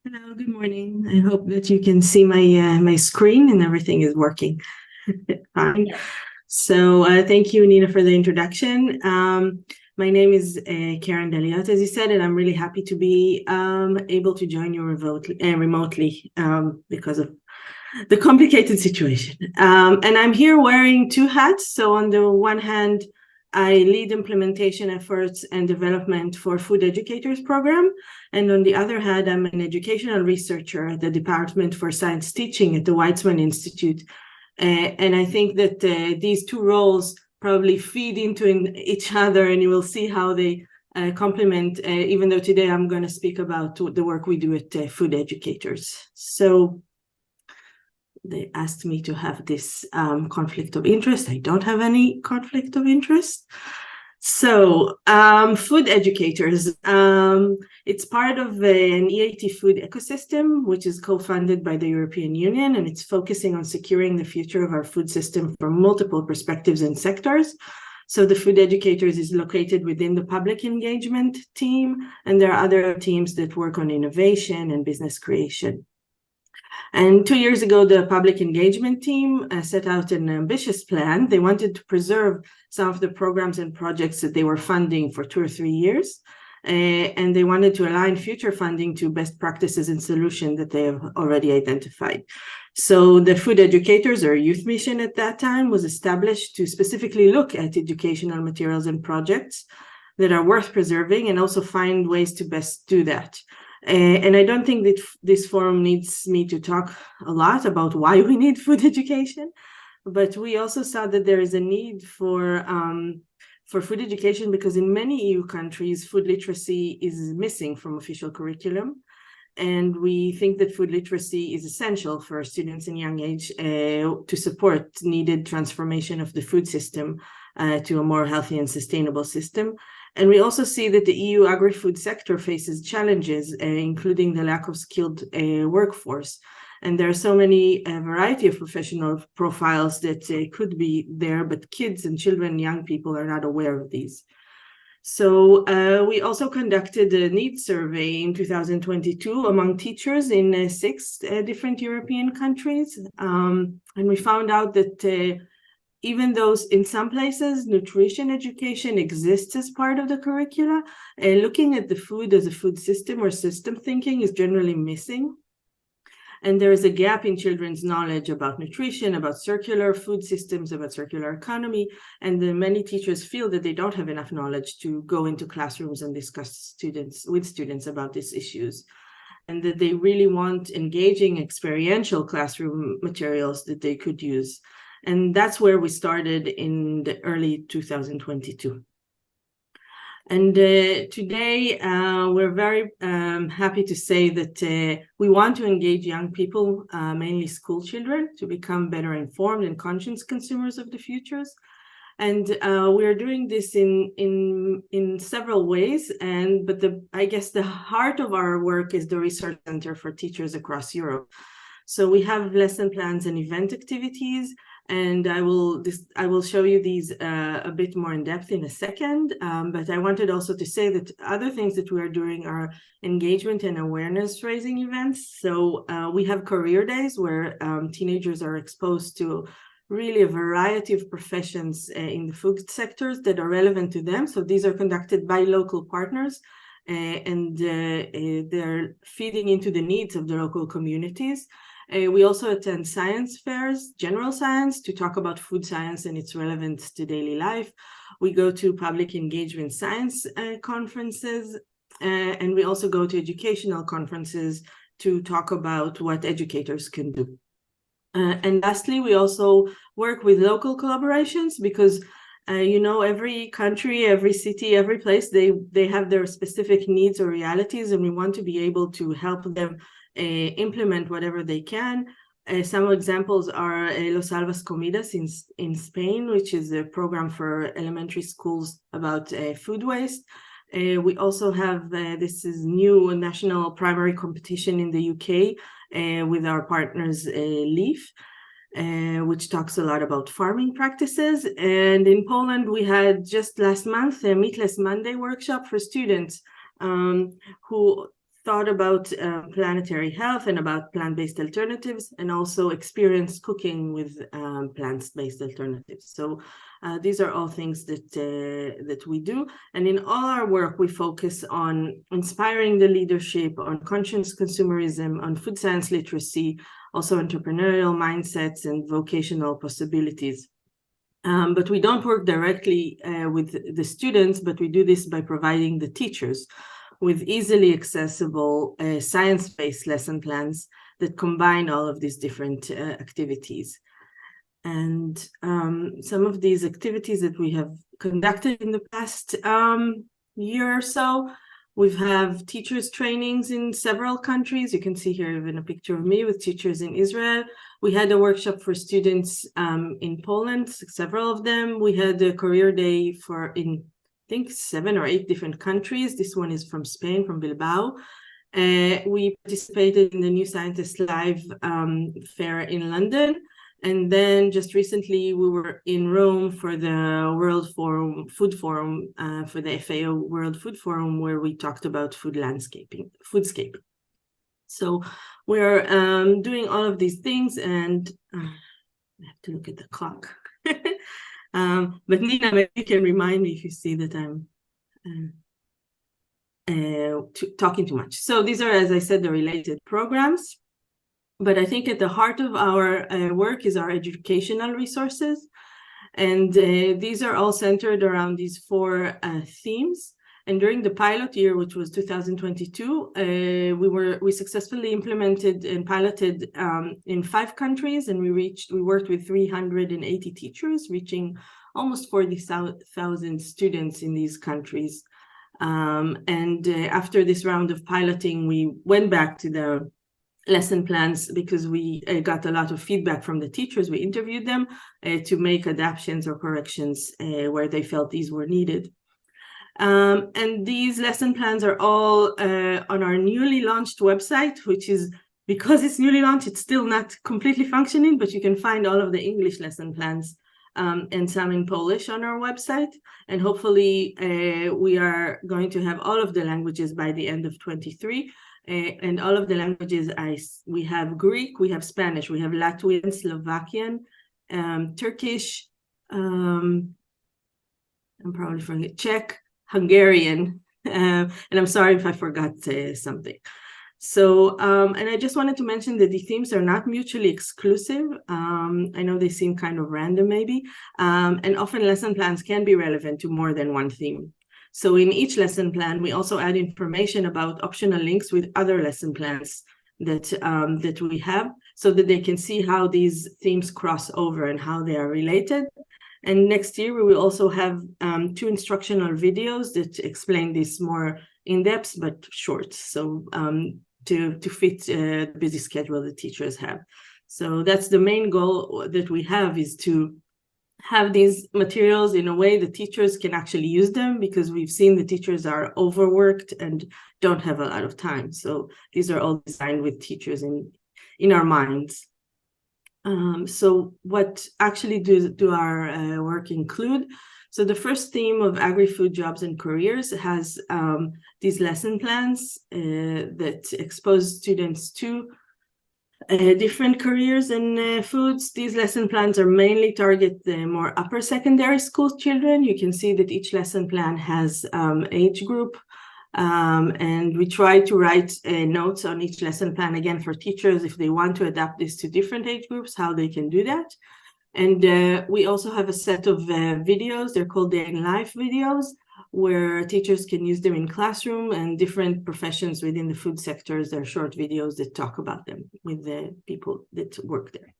Hello, good morning. I hope that you can see my screen and everything is working. Fine. Yes. So thank you, Nina, for the introduction. My name is Keren Dalyot, as you said, and I'm really happy to be able to join you remotely because of the complicated situation. And I'm here wearing two hats. So on the one hand, I lead implementation efforts and development for FoodEducators program. And on the other hand, I'm an educational researcher at the Department for Science Teaching at the Weizmann Institute. And I think that these two roles probably feed into each other, and you will see how they complement, even though today I'm going to speak about the work we do at FoodEducators. So they asked me to have this conflict of interest. I don't have any conflict of interest. So FoodEducators, it's part of an EIT food ecosystem, which is co-funded by the European Union, and it's focusing on securing the future of our food system from multiple perspectives and sectors. So the FoodEducators is located within the public engagement team, and there are other teams that work on innovation and business creation. And 2 years ago, the public engagement team set out an ambitious plan. They wanted to preserve some of the programs and projects that they were funding for 2 or 3 years. And they wanted to align future funding to best practices and solutions that they have already identified. So the FoodEducators, or youth mission at that time, was established to specifically look at educational materials and projects that are worth preserving and also find ways to best do that. And I don't think that this forum needs me to talk a lot about why we need food education, but we also saw that there is a need for food education because in many EU countries, food literacy is missing from official curriculum. And we think that food literacy is essential for students in young age to support needed transformation of the food system to a more healthy and sustainable system. And we also see that the EU agri-food sector faces challenges, including the lack of skilled workforce. And there are so many variety of professional profiles that could be there, but kids and children, young people are not aware of these. So we also conducted a needs survey in 2022 among teachers in 6 different European countries. And we found out that even though in some places nutrition education exists as part of the curricula, looking at the food as a food system or system thinking is generally missing. And there is a gap in children's knowledge about nutrition, about circular food systems, about circular economy. And many teachers feel that they don't have enough knowledge to go into classrooms and discuss with students about these issues. And that they really want engaging experiential classroom materials that they could use. And that's where we started in the early 2022. And today, we're very happy to say that we want to engage young people, mainly school children, to become better informed and conscious consumers of the futures. And we're doing this in several ways. But I guess the heart of our work is the Research Center for Teachers across Europe. So we have lesson plans and event activities. And I will show you these a bit more in depth in a second. But I wanted also to say that other things that we are doing are engagement and awareness raising events. So we have career days where teenagers are exposed to really a variety of professions in the food sectors that are relevant to them. So these are conducted by local partners and they're feeding into the needs of the local communities. We also attend science fairs, general science, to talk about food science and its relevance to daily life. We go to public engagement science conferences, and we also go to educational conferences to talk about what educators can do. And lastly, we also work with local collaborations because every country, every city, every place, they have their specific needs or realities, and we want to be able to help them implement whatever they can. Some examples are Los Alvas Comidas in Spain, which is a program for elementary schools about food waste. We also have, this is new national primary competition in the UK with our partners LEAF, which talks a lot about farming practices. And in Poland, we had just last month a Meatless Monday workshop for students who thought about planetary health and about plant-based alternatives, and also experienced cooking with plant-based alternatives. So these are all things that we do. And in all our work, we focus on inspiring the leadership, on conscious consumerism, on food science literacy, also entrepreneurial mindsets and vocational possibilities. But we don't work directly with the students, but we do this by providing the teachers with easily accessible science-based lesson plans that combine all of these different activities. And some of these activities that we have conducted in the past year or so, we have teachers trainings in several countries. You can see here even a picture of me with teachers in Israel. We had a workshop for students in Poland, several of them. We had a career day in I think 7 or 8 different countries. This one is from Spain, from Bilbao. We participated in the New Scientist Live fair in London. And then just recently we were in Rome for the World Food Forum, for the FAO World Food Forum, where we talked about foodscape. So we're doing all of these things, and I have to look at the clock. But Nina, maybe you can remind me if you see that I'm talking too much. So these are, as I said, the related programs. But I think at the heart of our work is our educational resources. And these are all centered around these 4 themes. And during the pilot year, which was 2022, we successfully implemented and piloted in 5 countries, and we worked with 380 teachers, reaching almost 40,000 students in these countries. And after this round of piloting, we went back to the lesson plans because we got a lot of feedback from the teachers. We interviewed them to make adaptations or corrections where they felt these were needed. And these lesson plans are all on our newly launched website, which is, because it's newly launched, it's still not completely functioning, but you can find all of the English lesson plans and some in Polish on our website. And hopefully we are going to have all of the languages by the end of 2023. And all of the languages, we have Greek, we have Spanish, we have Latvian, Slovakian, Turkish, I'm probably forgetting, Czech, Hungarian, and I'm sorry if I forgot something. So, and I just wanted to mention that the themes are not mutually exclusive. I know they seem kind of random maybe, and often lesson plans can be relevant to more than one theme. So in each lesson plan, we also add information about optional links with other lesson plans that we have, so that they can see how these themes cross over and how they are related. And next year, we will also have 2 instructional videos that explain this more in depth, but short, so to fit the busy schedule the teachers have. So that's the main goal that we have, is to have these materials in a way the teachers can actually use them, because we've seen the teachers are overworked and don't have a lot of time. So these are all designed with teachers in our minds. So what actually do our work include? So the first theme of agri-food jobs and careers has these lesson plans that expose students to different careers in foods. These lesson plans are mainly target the more upper secondary school children. You can see that each lesson plan has age group, and we try to write notes on each lesson plan, again, for teachers, if they want to adapt this to different age groups, how they can do that. And we also have a set of videos. They're called Day in Life videos, where teachers can use them in classroom, and different professions within the food sectors. They're short videos that talk about them with the people that work there.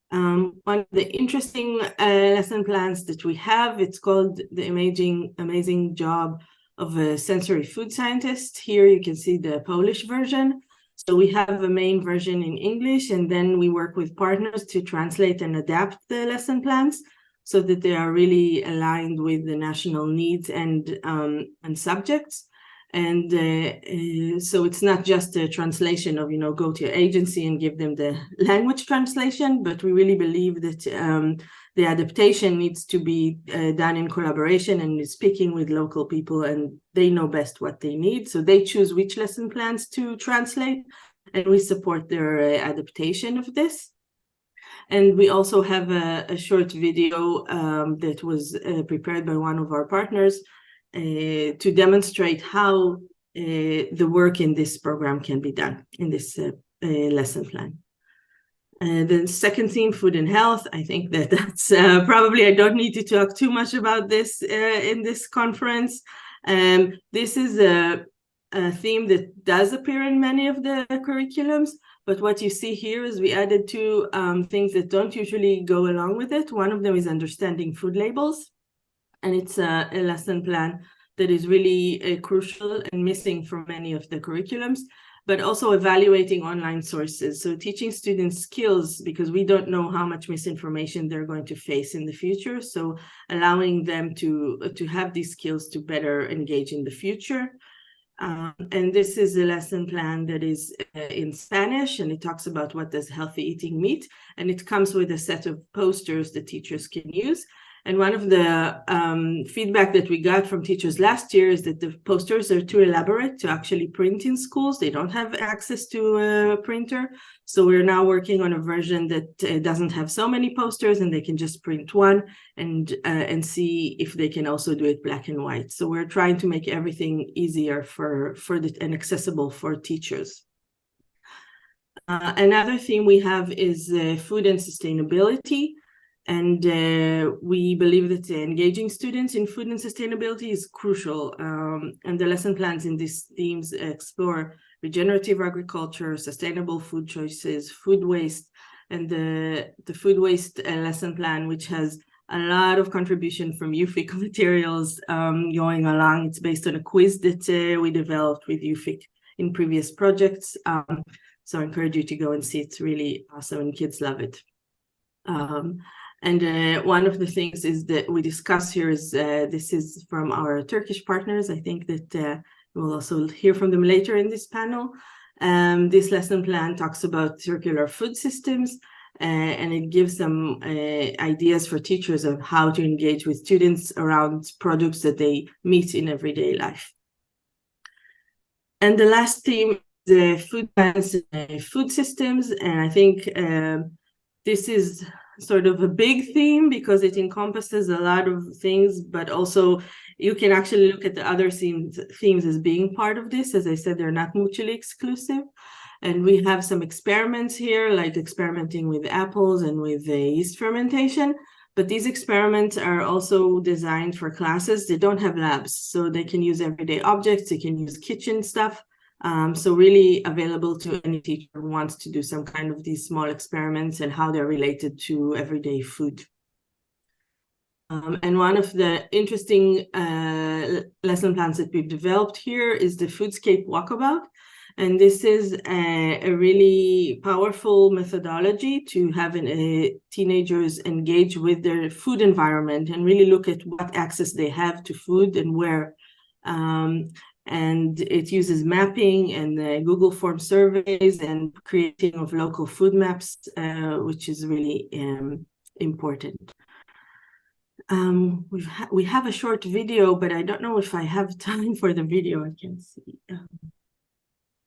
One of the interesting lesson plans that we have, it's called The Amazing Job of a Sensory Food Scientist. Here you can see the Polish version. So we have a main version in English, and then we work with partners to translate and adapt the lesson plans so that they are really aligned with the national needs and subjects. And so it's not just a translation of, go to your agency and give them the language translation, but we really believe that the adaptation needs to be done in collaboration and speaking with local people, and they know best what they need. So they choose which lesson plans to translate, and we support their adaptation of this. And we also have a short video that was prepared by one of our partners to demonstrate how the work in this program can be done in this lesson plan. The second theme, food and health. I think that's probably, I don't need to talk too much about this in this conference. This is a theme that does appear in many of the curriculums, but what you see here is we added two things that don't usually go along with it. One of them is understanding food labels, and it's a lesson plan that is really crucial and missing from many of the curriculums, but also evaluating online sources. So teaching students skills, because we don't know how much misinformation they're going to face in the future. So allowing them to have these skills to better engage in the future. And this is a lesson plan that is in Spanish, and it talks about what does healthy eating mean, and it comes with a set of posters that teachers can use. And one of the feedback that we got from teachers last year is that the posters are too elaborate to actually print in schools. They don't have access to a printer. So we're now working on a version that doesn't have so many posters, and they can just print one and see if they can also do it black and white. So we're trying to make everything easier and accessible for teachers. Another theme we have is food and sustainability. And we believe that engaging students in food and sustainability is crucial. And the lesson plans in these themes explore regenerative agriculture, sustainable food choices, food waste, and the food waste lesson plan, which has a lot of contribution from EUFIC materials going along. It's based on a quiz that we developed with EUFIC in previous projects. So I encourage you to go and see it. It's really awesome, and kids love it. And one of the things is that we discuss here is this is from our Turkish partners. I think that we'll also hear from them later in this panel. This lesson plan talks about circular food systems, and it gives them ideas for teachers of how to engage with students around products that they meet in everyday life. And the last theme is the food plans and food systems, and I think this is sort of a big theme because it encompasses a lot of things, but also you can actually look at the other themes as being part of this. As I said, they're not mutually exclusive. And we have some experiments here, like experimenting with apples and with yeast fermentation. But these experiments are also designed for classes that don't have labs. So they can use everyday objects, they can use kitchen stuff. So really available to any teacher who wants to do some kind of these small experiments and how they're related to everyday food. And one of the interesting lesson plans that we've developed here is the Foodscape Walkabout. And this is a really powerful methodology to have teenagers engage with their food environment and really look at what access they have to food and where. And it uses mapping and Google Form surveys and creating of local food maps, which is really important. We have a short video, but I don't know if I have time for the video. I can't see.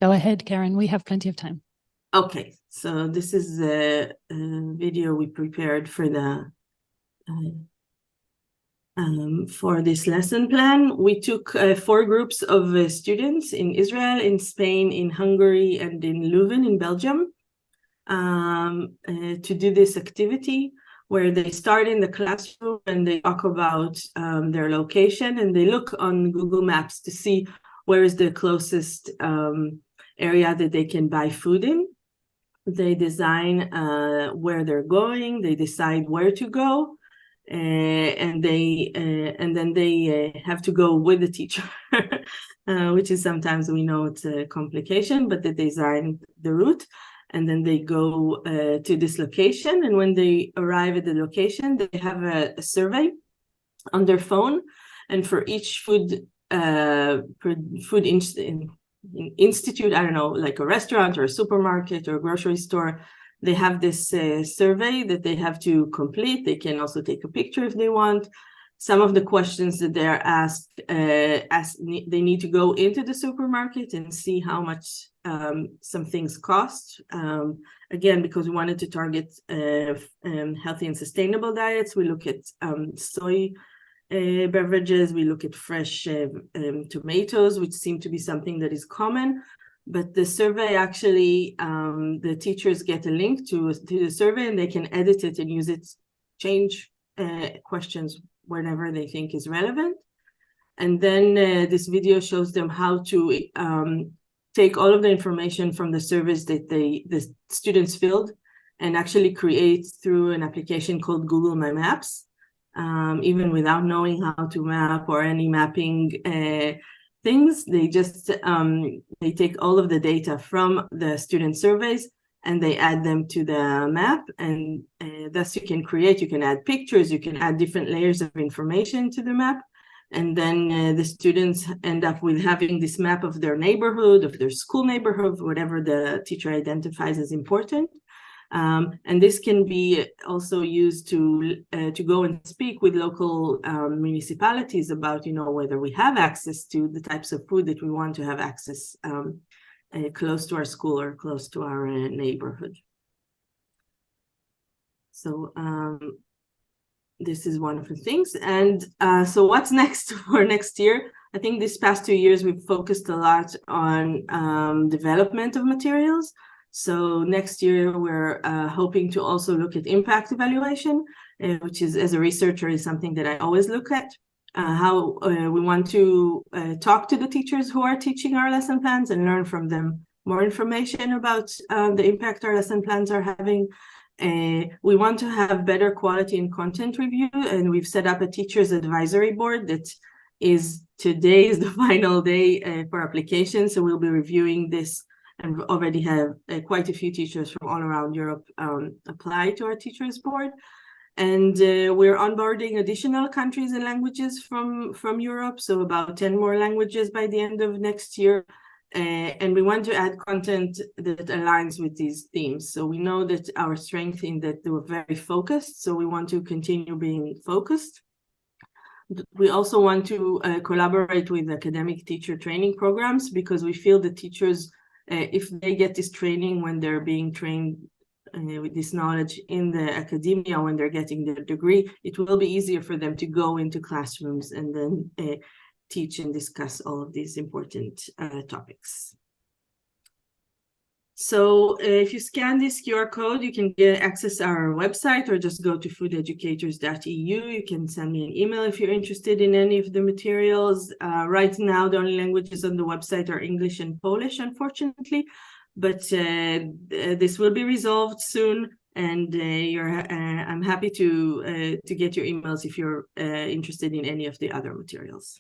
Go ahead, Keren. We have plenty of time. Okay, so this is a video we prepared for the for this lesson plan. We took 4 groups of students in Israel, in Spain, in Hungary, and in Leuven in Belgium to do this activity where they start in the classroom and they talk about their location, and they look on Google Maps to see where is the closest area that they can buy food in. They design where they're going, they decide where to go, and then they have to go with the teacher, which is sometimes, we know it's a complication, but they design the route, and then they go to this location. And when they arrive at the location, they have a survey on their phone, and for each food institute, I don't know, like a restaurant or a supermarket or a grocery store, they have this survey that they have to complete. They can also take a picture if they want. Some of the questions that they're asked, they need to go into the supermarket and see how much some things cost. Again, because we wanted to target healthy and sustainable diets, we look at soy beverages, we look at fresh tomatoes, which seem to be something that is common. But the survey actually, the teachers get a link to the survey and they can edit it and use it, change questions whenever they think is relevant. And then this video shows them how to take all of the information from the surveys that the students filled and actually create through an application called Google My Maps, even without knowing how to map or any mapping things. They just they take all of the data from the student surveys and they add them to the map, and thus you can add pictures, you can add different layers of information to the map, and then the students end up with having this map of their neighborhood, of their school neighborhood, whatever the teacher identifies as important. And this can be also used to go and speak with local municipalities about, whether we have access to the types of food that we want to have access close to our school or close to our neighborhood. So this is one of the things. And so what's next for next year? I think this past 2 years, we've focused a lot on development of materials. So next year, we're hoping to also look at impact evaluation, which is, as a researcher, is something that I always look at. How we want to talk to the teachers who are teaching our lesson plans and learn from them more information about the impact our lesson plans are having. We want to have better quality and content review, and we've set up a teachers advisory board that today is the final day for application. So we'll be reviewing this, and we already have quite a few teachers from all around Europe apply to our teachers board. And we're onboarding additional countries and languages from Europe, so about 10 more languages by the end of next year. And we want to add content that aligns with these themes. So we know that our strength in that they were very focused, so we want to continue being focused. We also want to collaborate with academic teacher training programs, because we feel that teachers, if they get this training when they're being trained with this knowledge in the academia, when they're getting their degree, it will be easier for them to go into classrooms and then teach and discuss all of these important topics. So if you scan this QR code, you can access our website, or just go to foodeducators.eu. You can send me an email if you're interested in any of the materials. Right now, the only languages on the website are English and Polish, unfortunately. But this will be resolved soon, and I'm happy to get your emails if you're interested in any of the other materials.